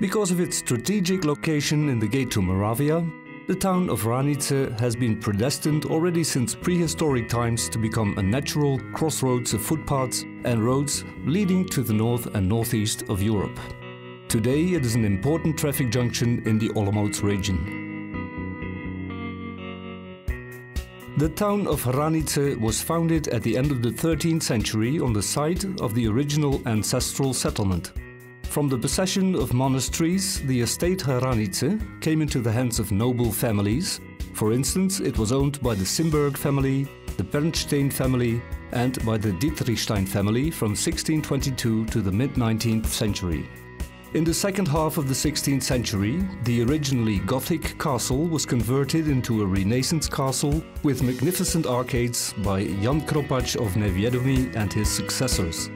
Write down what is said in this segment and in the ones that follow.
Because of its strategic location in the gate to Moravia, the town of Hranice has been predestined already since prehistoric times to become a natural crossroads of footpaths and roads leading to the north and northeast of Europe. Today it is an important traffic junction in the Olomouc region. The town of Hranice was founded at the end of the 13th century on the site of the original ancestral settlement. From the possession of monasteries, the estate Hranice came into the hands of noble families. For instance, it was owned by the Simberg family, the Bernstein family and by the Dietrichstein family from 1622 to the mid-19th century. In the second half of the 16th century, the originally Gothic castle was converted into a Renaissance castle with magnificent arcades by Jan Kropacz of Nevědomí and his successors.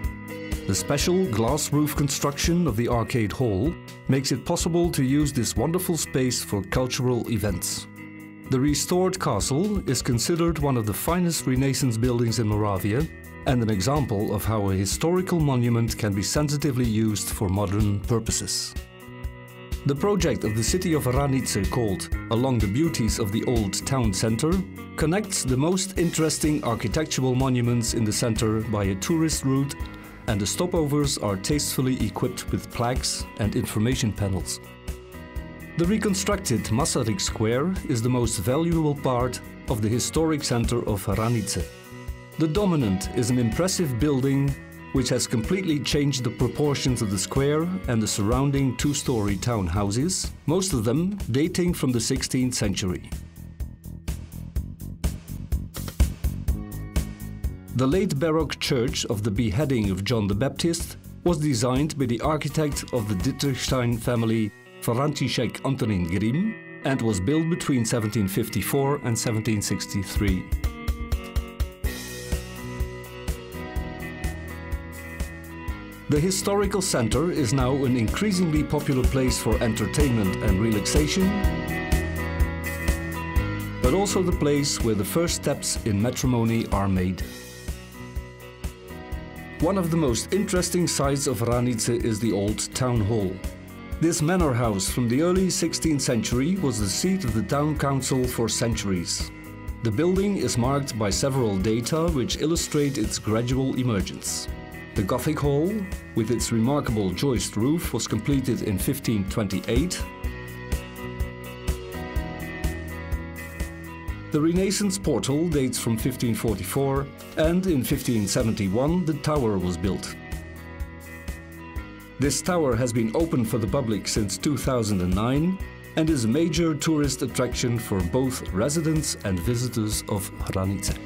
The special glass roof construction of the arcade hall makes it possible to use this wonderful space for cultural events. The restored castle is considered one of the finest Renaissance buildings in Moravia and an example of how a historical monument can be sensitively used for modern purposes. The project of the city of Hranice, called Along the Beauties of the Old Town Centre, connects the most interesting architectural monuments in the centre by a tourist route, and the stopovers are tastefully equipped with plaques and information panels. The reconstructed Masaryk Square is the most valuable part of the historic centre of Hranice. The dominant is an impressive building which has completely changed the proportions of the square and the surrounding two-story townhouses, most of them dating from the 16th century. The late Baroque church of the beheading of John the Baptist was designed by the architect of the Dietrichstein family, Franciszek Antonin Grimm, and was built between 1754 and 1763. The historical center is now an increasingly popular place for entertainment and relaxation, but also the place where the first steps in matrimony are made. One of the most interesting sites of Hranice is the old town hall. This manor house from the early 16th century was the seat of the town council for centuries. The building is marked by several data which illustrate its gradual emergence. The Gothic hall, with its remarkable joist roof, was completed in 1528. The Renaissance portal dates from 1544, and in 1571 the tower was built. This tower has been open for the public since 2009 and is a major tourist attraction for both residents and visitors of Hranice.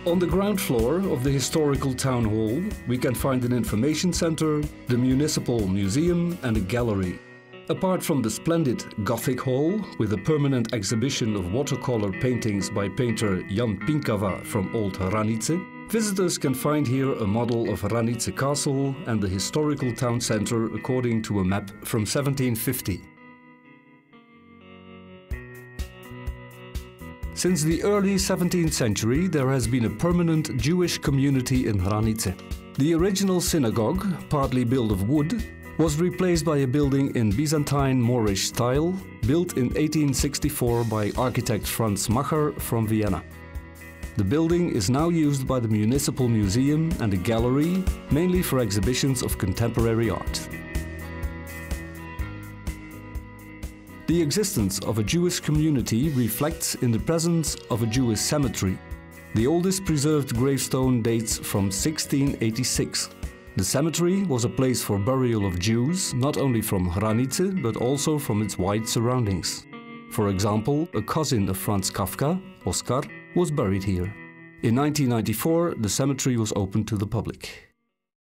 On the ground floor of the historical town hall, we can find an information center, the municipal museum and a gallery. Apart from the splendid Gothic hall, with a permanent exhibition of watercolor paintings by painter Jan Pinkava from Old Hranice, visitors can find here a model of Hranice Castle and the historical town center according to a map from 1750. Since the early 17th century, there has been a permanent Jewish community in Hranice. The original synagogue, partly built of wood, was replaced by a building in Byzantine Moorish style, built in 1864 by architect Franz Macher from Vienna. The building is now used by the Municipal Museum and a gallery, mainly for exhibitions of contemporary art. The existence of a Jewish community reflects in the presence of a Jewish cemetery. The oldest preserved gravestone dates from 1686. The cemetery was a place for burial of Jews, not only from Hranice, but also from its wide surroundings. For example, a cousin of Franz Kafka, Oskar, was buried here. In 1994, the cemetery was opened to the public.